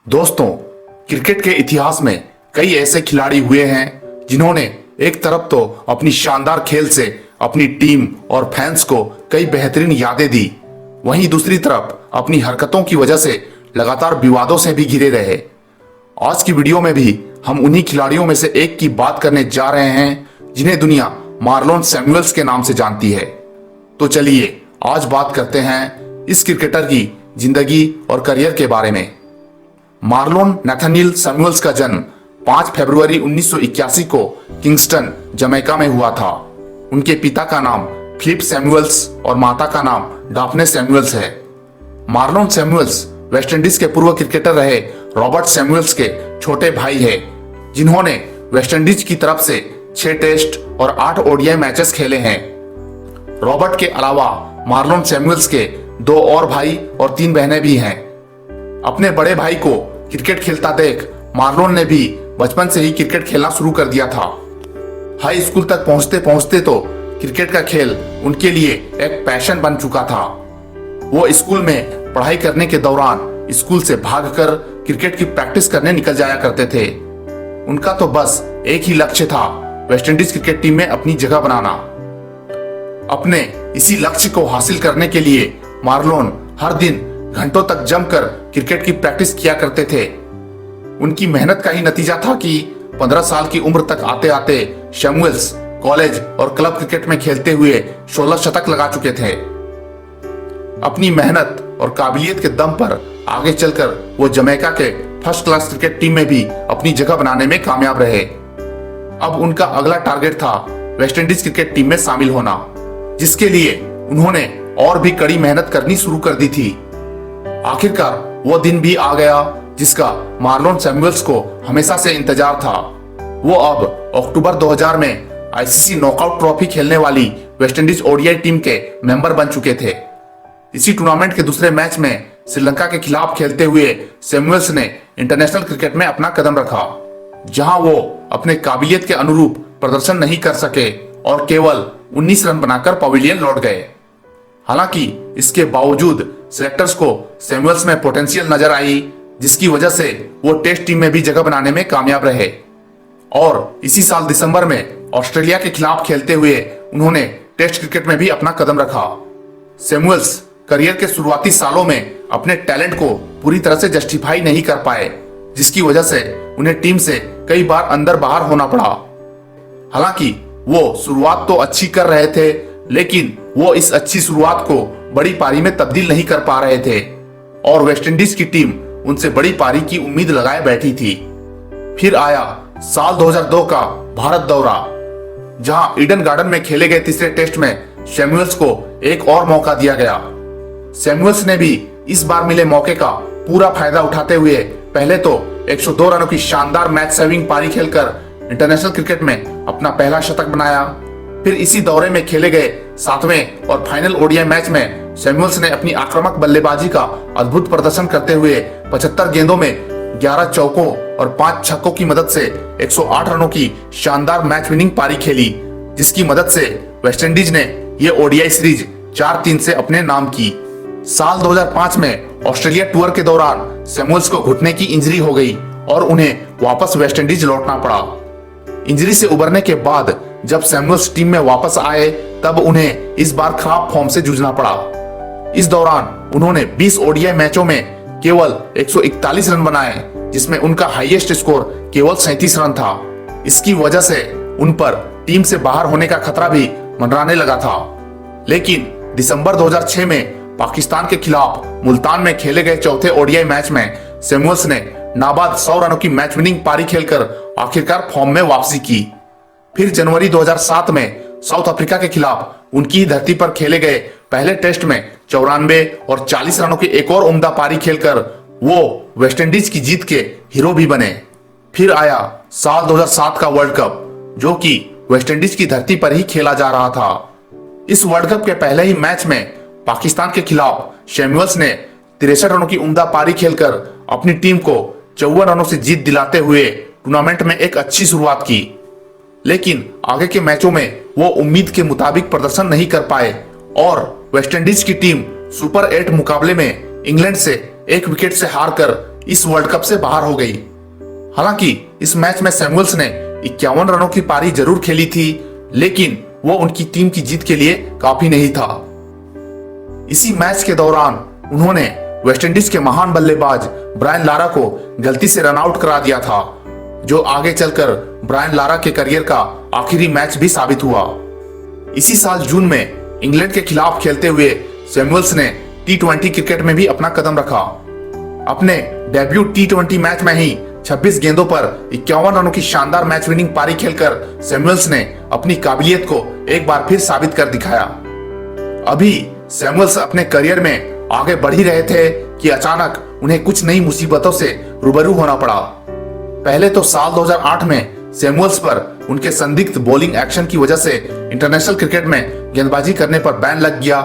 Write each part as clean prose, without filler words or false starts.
दोस्तों, क्रिकेट के इतिहास में कई ऐसे खिलाड़ी हुए हैं जिन्होंने एक तरफ तो अपनी शानदार खेल से अपनी टीम और फैंस को कई बेहतरीन यादें दी, वहीं दूसरी तरफ अपनी हरकतों की वजह से लगातार विवादों से भी घिरे रहे। आज की वीडियो में भी हम उन्हीं खिलाड़ियों में से एक की बात करने जा रहे हैं जिन्हें दुनिया मार्लोन सैमुअल्स के नाम से जानती है। तो चलिए आज बात करते हैं इस क्रिकेटर की जिंदगी और करियर के बारे में। मार्लोन नैथानिएल सैमुअल्स का जन्म 5 फरवरी 1981 को किंगस्टन, जमैका में हुआ था। उनके पिता का नाम फिलिप सैमुअल्स और माता का नाम डाफने सैमुअल्स है। मार्लोन सैमुअल्स वेस्टइंडीज के पूर्व क्रिकेटर रहे रॉबर्ट सैमुअल्स के छोटे भाई हैं, जिन्होंने वेस्टइंडीज की तरफ से 6 टेस्ट और 8 ओडीआई मैचेस खेले हैं। रॉबर्ट के अलावा मार्लोन सैमुअल्स के 2 और भाई और 3 बहनें भी हैं। अपने बड़े भाई को क्रिकेट खेलता देख मार्लोन ने भी बचपन से ही क्रिकेट खेलना शुरू कर दिया था। हाई स्कूल तक पहुंचते पहुंचते तो क्रिकेट का खेल उनके लिए एक पैशन बन चुका था। वो स्कूल में पढ़ाई करने के दौरान स्कूल से भागकर क्रिकेट की प्रैक्टिस करने निकल जाया करते थे। उनका तो बस एक ही लक्ष्य था, वेस्टइंडीज क्रिकेट टीम में अपनी जगह बनाना। अपने इसी लक्ष्य को हासिल करने के लिए मार्लोन हर दिन घंटों तक जमकर क्रिकेट की प्रैक्टिस किया करते थे। उनकी मेहनत का ही नतीजा था कि 15 साल की उम्र तक आते आते सैमुअल्स कॉलेज और क्लब क्रिकेट में खेलते हुए 16 शतक लगा चुके थे। अपनी मेहनत और काबिलियत के दम पर आगे चलकर वो जमैका के फर्स्ट क्लास क्रिकेट टीम में भी अपनी जगह बनाने में कामयाब रहे। अब उनका अगला टारगेट था वेस्टइंडीज क्रिकेट टीम में शामिल होना, जिसके लिए उन्होंने और भी कड़ी मेहनत करनी शुरू कर दी थी। आखिरकार वो दिन भी आ गया जिसका मार्लोन सैमुअल्स को हमेशा से इंतजार था। वो अब अक्टूबर 2000 में आईसीसी नॉकआउट ट्रॉफी खेलने वाली वेस्टइंडीज ओडीआई टीम के मेंबर बन चुके थे। इसी टूर्नामेंट के दूसरे मैच में श्रीलंका के खिलाफ खेलते हुए सैमुअल्स ने इंटरनेशनल क्रिकेट में अपना कदम रखा, जहां वो अपने काबिलियत के अनुरूप प्रदर्शन नहीं कर सके और केवल 19 रन बनाकर पवेलियन लौट गए। हालांकि इसके बावजूद सेलेक्टर्स को सैमुअल्स में पोटेंशियल नजर आई, जिसकी वजह से वो टेस्ट टीम में भी जगह बनाने में कामयाब रहे और इसी साल दिसंबर में ऑस्ट्रेलिया के खिलाफ खेलते हुए उन्होंने टेस्ट क्रिकेट में भी अपना कदम रखा। सैमुअल्स करियर के शुरुआती सालों में अपने टैलेंट को पूरी तरह से जस्टिफाई नहीं कर पाए, जिसकी वजह से उन्हें टीम से कई बार अंदर बाहर होना पड़ा। हालांकि वो शुरुआत तो अच्छी कर रहे थे, लेकिन वो इस अच्छी शुरुआत को बड़ी पारी में तब्दील नहीं कर पा रहे थे और वेस्टइंडीज की टीम उनसे बड़ी पारी की उम्मीद लगाए बैठी थी। फिर आया साल 2002 का भारत दौरा, जहां ईडन गार्डन में खेले गए तीसरे टेस्ट में सैमुअल्स को एक और मौका दिया गया। सैमुअल्स ने भी इस बार मिले मौके का पूरा फायदा उठाते हुए पहले तो 102 रनों की शानदार मैच सेविंग पारी खेलकर इंटरनेशनल क्रिकेट में अपना पहला शतक बनाया। फिर इसी दौरे में खेले गए 7वें और फाइनल ओडीआई मैच में सैमुअल्स ने अपनी आक्रामक बल्लेबाजी का अद्भुत प्रदर्शन करते हुए 75 गेंदों में 11 चौकों और 5 छक्कों की मदद से 108 रनों की शानदार मैच विनिंग पारी खेली, जिसकी मदद से वेस्टइंडीज ने यह ओडीआई सीरीज 4-3 से अपने नाम की। साल 2005 में ऑस्ट्रेलिया टूर के दौरान सैमुअल्स को घुटने की इंजरी हो गई और उन्हें वापस वेस्टइंडीज लौटना पड़ा। इंजरी से उबरने के बाद जब सैमुअल्स टीम में वापस आए, तब उन्हें इस बार खराब फॉर्म से जूझना पड़ा। इस दौरान उन्होंने 20 ओडीआई मैचों में केवल 141 रन बनाए, जिसमें उनका हाईएस्ट स्कोर केवल 37 रन था। इसकी वजह से उन पर टीम से बाहर होने का खतरा भी मंडराने लगा था। लेकिन दिसंबर 2006 में पाकिस्तान के खिलाफ मुल्तान में खेले गए चौथे ओडीआई मैच में सैमुअल्स ने नाबाद 100 रनों की मैच विनिंग पारी खेलकर आखिरकार फॉर्म में वापसी की। फिर जनवरी 2007 में साउथ अफ्रीका के खिलाफ उनकी धरती पर खेले गए पहले टेस्ट में 94 और 40 रनों की एक और उम्दा पारी खेलकर वो वेस्टइंडीज की जीत के हीरो भी बने। फिर आया साल 2007 का वर्ल्ड कप, जो कि वेस्टइंडीज की धरती पर ही खेला जा रहा था। इस वर्ल्ड कप के पहले ही मैच में पाकिस्तान के खिलाफ सैमुअल्स ने 63 रनों की उम्दा पारी खेलकर अपनी टीम को 54 रनों से जीत दिलाते हुए टूर्नामेंट में एक अच्छी शुरुआत की। लेकिन आगे के मैचों में वो उम्मीद के मुताबिक प्रदर्शन नहीं कर पाए और वेस्टइंडीज की टीम सुपर 8 मुकाबले में इंग्लैंड से 1 विकेट से हारकर इस वर्ल्ड कप से बाहर हो गई। हालांकि इस मैच में सैमुअल्स ने 51 रनों की पारी जरूर खेली थी, लेकिन वो उनकी टीम की जीत के लिए काफी नहीं था। इसी मैच के दौरान उन्होंने वेस्टइंडीज के महान बल्लेबाज ब्रायन लारा को गलती से रन आउट करा दिया था, जो आगे चलकर ब्रायन लारा के करियर का आखिरी मैच भी साबित हुआ। इसी साल जून में इंग्लैंड के खिलाफ खेलते हुए सैमुअल्स ने T20 क्रिकेट में भी अपना कदम रखा। अपने डेब्यू T20 मैच में ही 26 गेंदों पर 51 रनों की शानदार मैच विनिंग पारी खेलकर सैमुअल्स ने अपनी काबिलियत को एक बार फिर साबित कर दिखाया। अभी सैमुअल्स अपने करियर में आगे बढ़ ही रहे थे कि अचानक उन्हें कुछ नई मुसीबतों से रूबरू होना पड़ा। पहले तो साल 2008 में सैमुअल्स पर उनके संदिग्ध बॉलिंग एक्शन की वजह से इंटरनेशनल क्रिकेट में गेंदबाजी करने पर बैन लग गया।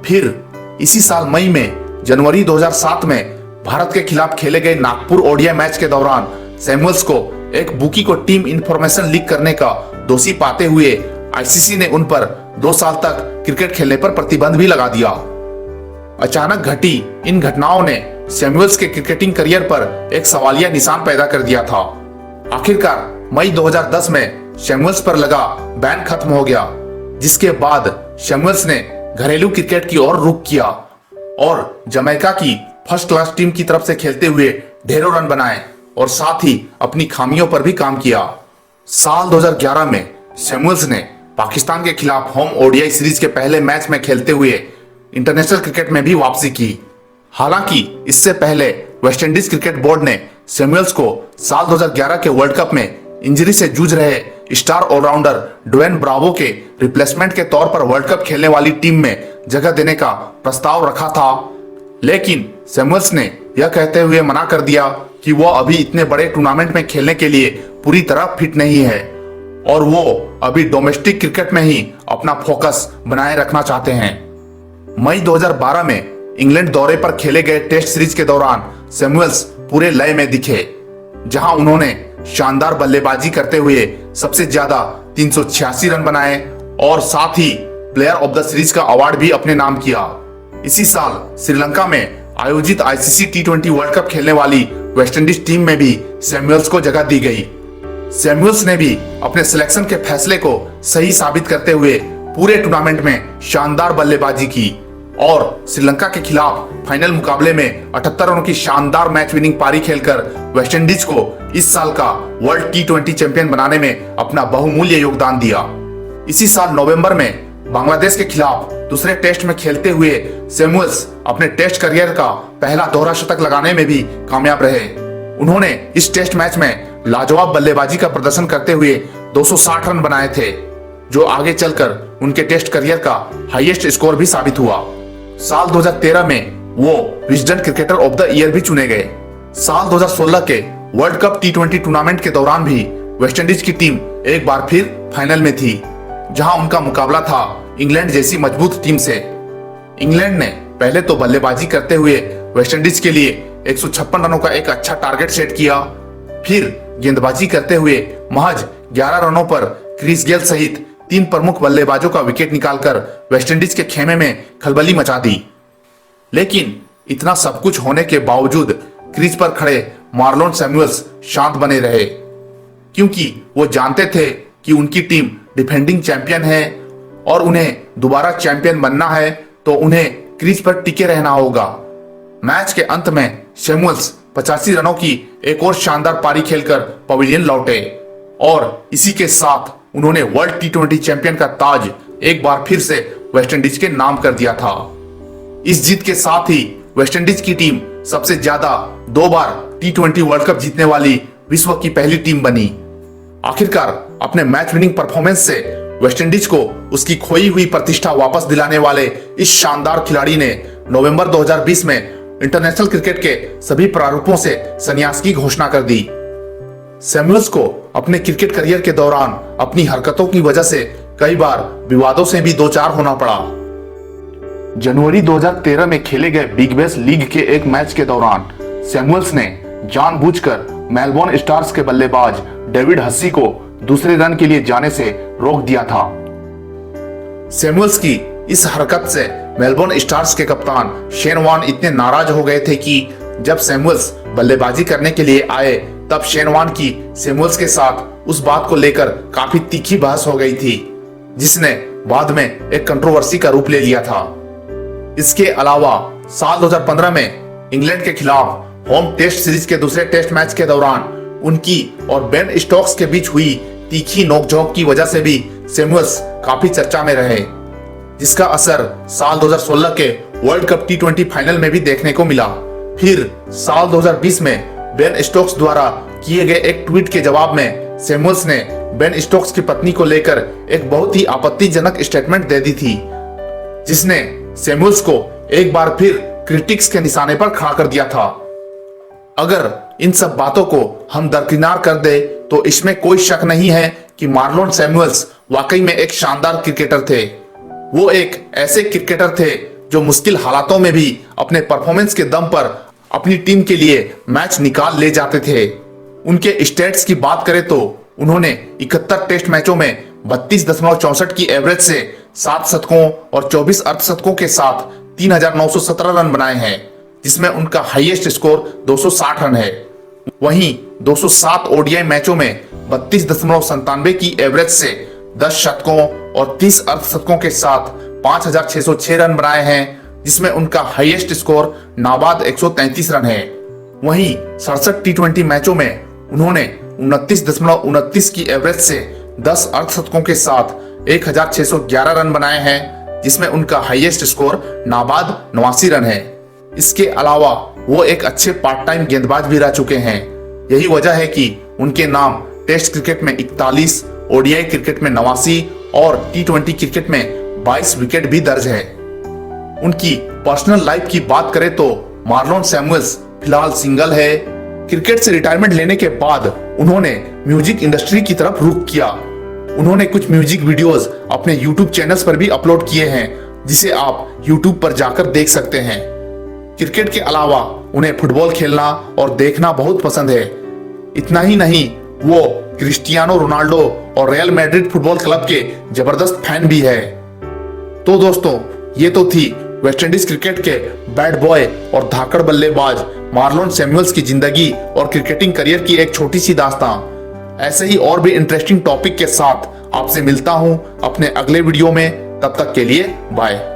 फिर इसी साल मई में जनवरी 2007 में भारत के खिलाफ खेले गए नागपुर ओडीआई मैच के दौरान सैमुअल्स को एक बुकी को टीम इंफॉर्मेशन लीक करने का दोषी पाते हुए आईसीसी ने उन पर 2 साल तक क्रिकेट खेलने पर प्रतिबंध भी लगा दिया। अचानक घटी इन घटनाओं ने सैमुअल्स के क्रिकेटिंग करियर पर एक सवालिया निशान पैदा कर दिया था। आखिरकार मई 2010 में सैमुअल्स पर लगा बैन खत्म हो गया, जिसके बाद सैमुअल्स ने घरेलू क्रिकेट की ओर रुख किया और जमैका की फर्स्ट क्लास टीम की तरफ से खेलते हुए ढेरों रन बनाए और साथ ही अपनी खामियों पर भी काम किया। साल 2011 में सैमुअल्स ने पाकिस्तान के खिलाफ होम ओडीआई सीरीज के पहले मैच में खेलते हुए इंटरनेशनल क्रिकेट में भी वापसी की। हालांकि इससे पहले वेस्टइंडीज क्रिकेट बोर्ड ने सैमुअल्स को साल 2011 के वर्ल्ड कप में इंजरी से जूझ रहे स्टार ऑलराउंडर ड्वेन ब्रावो के रिप्लेसमेंट के तौर पर वर्ल्ड कप खेलने वाली टीम में जगह देने का प्रस्ताव रखा था, लेकिन सैमुअल्स ने यह कहते हुए मना कर दिया कि वो अभी इतने बड़े टूर्नामेंट में खेलने के लिए पूरी तरह फिट नहीं है और वो अभी डोमेस्टिक क्रिकेट में ही अपना फोकस बनाए रखना चाहते हैं। मई 2012 में इंग्लैंड दौरे पर खेले गए टेस्ट सीरीज के दौरान सैमुअल्स पूरे लय में दिखे, जहां उन्होंने शानदार बल्लेबाजी करते हुए सबसे ज्यादा 386 रन बनाए और साथ ही प्लेयर ऑफ द सीरीज का अवार्ड भी अपने नाम किया। इसी साल श्रीलंका में आयोजित आईसीसी T20 वर्ल्ड कप खेलने वाली वेस्टइंडीज टीम में भी सैमुअल्स को जगह दी गई। सैमुअल्स ने भी अपने सिलेक्शन के फैसले को सही साबित करते हुए पूरे टूर्नामेंट में शानदार बल्लेबाजी की और श्रीलंका के खिलाफ फाइनल मुकाबले में 78 रनों की शानदार मैच विनिंग पारी खेलकर वेस्टइंडीज को इस साल का वर्ल्ड T20 चैंपियन बनाने में अपना बहुमूल्य योगदान दिया। इसी साल नवंबर में बांग्लादेश के खिलाफ दूसरे टेस्ट में खेलते हुए सैमुअल्स अपने टेस्ट करियर का पहला दोहरा शतक लगाने में भी कामयाब रहे। उन्होंने इस टेस्ट मैच में लाजवाब बल्लेबाजी का प्रदर्शन करते हुए 260 रन बनाए थे, जो आगे चलकर उनके टेस्ट करियर का हाईएस्ट स्कोर भी साबित हुआ। साल 2013 में वो Wisden cricketer of the year भी चुने गए। साल 2016 के वर्ल्ड कप T20 टूर्नामेंट के दौरान भी वेस्टइंडीज की टीम एक बार फिर फाइनल में थी, जहां उनका मुकाबला था इंग्लैंड जैसी मजबूत टीम से। इंग्लैंड ने पहले तो बल्लेबाजी करते हुए वेस्टइंडीज के लिए 156 रनों का एक अच्छा टारगेट सेट किया, फिर गेंदबाजी करते हुए महज 11 रनों पर क्रिस गेल सहित 3 प्रमुख बल्लेबाजों का विकेट निकालकर वेस्टइंडीज के खेमे में खलबली मचा दी। लेकिन इतना सब कुछ होने के बावजूद क्रीज पर खड़े मार्लोन सैमुअल्स शांत बने रहे, क्योंकि वो जानते थे कि उनकी टीम डिफेंडिंग चैंपियन है और उन्हें दोबारा चैंपियन बनना है तो उन्हें क्रीज पर टिके रहना होगा। मैच के अंत में सैमुअल्स 85 रनों की एक और शानदार पारी खेलकर पवेलियन लौटे और इसी के साथ उन्होंने वर्ल्ड T20 चैंपियन का ताज एक बार फिर से वेस्टइंडीज के नाम कर दिया था। इस जीत के साथ ही वेस्टइंडीज की टीम सबसे ज्यादा 2 बार T20 वर्ल्ड कप जीतने वाली विश्व की पहली टीम बनी। आखिरकार अपने मैच विनिंग परफॉर्मेंस से वेस्टइंडीज को उसकी खोई हुई प्रतिष्ठा वापस दिलाने वाले इस शानदार खिलाड़ी ने नवंबर 2020 में इंटरनेशनल क्रिकेट के सभी प्रारूपों से संन्यास की घोषणा कर दी। सैमुअल्स को अपने क्रिकेट करियर के दौरान अपनी हरकतों की वजह से कई बार विवादों से भी दो चार होना पड़ा। जनवरी 2013 में खेले गए बिग बैश लीग के एक मैच के दौरान सैमुअल्स ने जानबूझकर मेलबोर्न स्टार्स के बल्लेबाज डेविड हस्सी को दूसरे रन के लिए जाने से रोक दिया था। सैमुअल्स की इस हरकत से मेलबोर्न स्टार्स के कप्तान शेन वॉर्न इतने नाराज हो गए थे कि जब सैमुअल्स बल्लेबाजी करने के लिए आए, तब शेन वॉर्न की सैमुअल्स के साथ उस बात को लेकर काफी तीखी बहस हो गई थी, जिसने बाद में एक कंट्रोवर्सी का रूप ले लिया था। इसके अलावा साल 2015 में इंग्लैंड के खिलाफ होम टेस्ट सीरीज के दूसरे टेस्ट मैच के दौरान उनकी और बेन स्टोक्स के बीच हुई तीखी नोकझोंक की वजह से भी सैमुअल्स काफी चर्चा में रहे, जिसका असर साल 2016 के वर्ल्ड कप T20 फाइनल में भी देखने को मिला। फिर साल 2020 में बेन स्टोक्स द्वारा किए गए एक ट्वीट के जवाब में सैमुअल्स ने बेन स्टोक्स की पत्नी को लेकर एक बहुत ही आपत्तिजनक स्टेटमेंट दे दी थी, जिसने सैमुअल्स को एक बार फिर क्रिटिक्स के निशाने पर खड़ा कर दिया था। अगर इन सब बातों को हम दरकिनार कर दे तो इसमें कोई शक नहीं है कि मार्लोन सैमुअल्स वाकई में एक शानदार क्रिकेटर थे। वो एक ऐसे क्रिकेटर थे जो मुश्किल हालातों में भी अपने परफॉर्मेंस के दम पर अपनी टीम के लिए मैच निकाल ले जाते थे। उनके स्टेट्स की बात करें तो उन्होंने 71 टेस्ट मैचों में 32.64 की एवरेज से 7 शतकों और 24 अर्धशतकों के साथ 3,917 रन बनाए हैं, जिसमें उनका हाईएस्ट स्कोर 260 रन है। वहीं 207 ओडीआई मैचों में 32.97 की एवरेज से 10 शतकों और 30 अर्धशतकों के साथ 5,606 रन बनाए हैं, जिसमें उनका हाईएस्ट स्कोर नाबाद 133 रन है। वहीं 67 T20 मैचों में उन्होंने 29.29 की एवरेज से 10 अर्धशतकों के साथ 1,611 रन बनाए हैं, जिसमें उनका हाईएस्ट स्कोर नाबाद 89 रन है। इसके अलावा वो एक अच्छे पार्ट टाइम गेंदबाज भी रह चुके हैं। यही वजह है कि उनके नाम टेस्ट क्रिकेट में 41, ओडीआई क्रिकेट में 89 और T20 क्रिकेट में 22 विकेट भी दर्ज है। उनकी पर्सनल लाइफ की बात करें तो मार्लोन सैमुअल्स फिलहाल सिंगल है। क्रिकेट से रिटायरमेंट लेने के बाद उन्होंने म्यूजिक इंडस्ट्री की तरफ रुख किया। उन्होंने कुछ म्यूजिक वीडियोस अपने यूट्यूब चैनल्स पर भी अपलोड किए हैं, जिसे आप यूट्यूब पर जाकर देख सकते हैं। क्रिकेट के अलावा उन्हें फुटबॉल खेलना और देखना बहुत पसंद है। इतना ही नहीं, वो क्रिस्टियानो रोनाल्डो और रियल मैड्रिड फुटबॉल क्लब के जबरदस्त फैन भी है। तो दोस्तों, ये तो थी वेस्टइंडीज क्रिकेट के बैड बॉय और धाकड़ बल्लेबाज मार्लोन सैमुअल्स की जिंदगी और क्रिकेटिंग करियर की एक छोटी सी दास्तां। ऐसे ही और भी इंटरेस्टिंग टॉपिक के साथ आपसे मिलता हूं अपने अगले वीडियो में। तब तक के लिए बाय।